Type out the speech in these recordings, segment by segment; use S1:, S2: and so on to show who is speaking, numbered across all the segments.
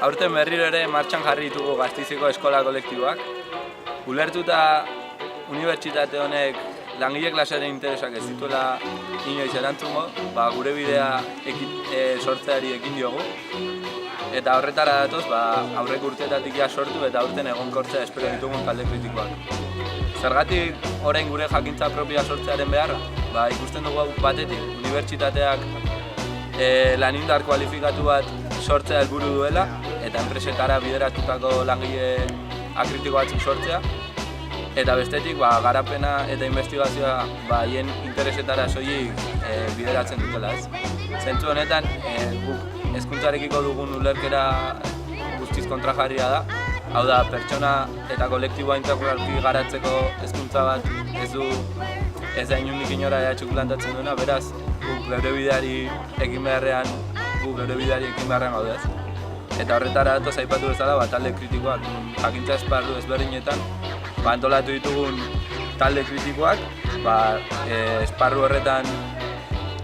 S1: Aurten berriro ere martxan jarri ditugu Gasteizeko eskola kolektiboak. Ulertuta unibertsitate honek langile klasearen interesak ez dituela inoiz erantzungo, gure bidea sortzeari ekin diogu. Eta horretara datoz, aurreko urteetatik sortu eta aurten egonkortzea espero ditugun talde kritikoak. Zergatik orain gure jakintza propioa sortzearen beharra? Ikusten dugu batetik, unibertsitateak lanindar kualifikatu bat sortzea helburu duela eta enpresetara bideratutako langile akritiko batzuk sortzea. Eta bestetik, garapena eta investigazioa haien interesetara soilik bideratzen dutela, ez? Zentzu honetan, guk hezkuntzarekiko dugun ulerkera guztiz kontrajarria da. Hau da, pertsona eta kolektiboa integralki garatzeko hezkuntza bat ez da inondik inora EHuk plantatzen duena, beraz, guk geure bideari ekin beharrean gaudez. Eta horretara datoz aipatu bezala, talde kritikoak, jakintza esparru ezberdinetan, antolatu ditugun talde kritikoak, esparru horretan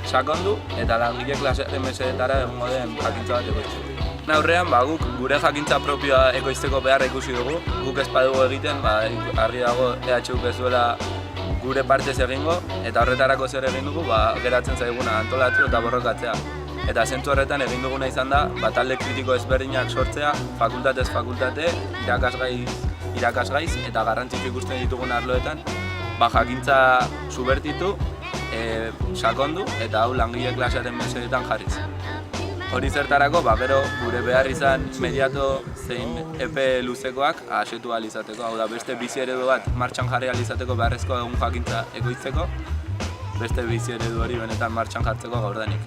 S1: sakondu eta langile klasearen mesedetara egongo den jakintza bat ekoizteko. Aurrean, guk gure jakintza propioa ekoizteko beharra ikusi dugu, guk ez badugu egiten, argi dago EHuk ez duela gure partez egingo, eta horretarako zer egin dugu, geratzen zaiguna antolatu eta borrokatzea. Eta zentzu horretan egin duguna izan da, talde kritiko ezberdinak sortzea, fakultatez fakultate, irakasgaiz eta garrantzitsu ikusten ditugun arloetan, jakintza subertitu, sakondu eta hau langile klasearen mesedetan jarriz. Hori zertarako, gero gure behar izan mediato zein epe luzekoak asetu ahal izateko, hau da beste bizi eredu bat martxan jarri ahal izateko beharrezkoa dugun jakintza ekoizteko, beste bizi eredu hori benetan martxan jartzeko gaurdanik.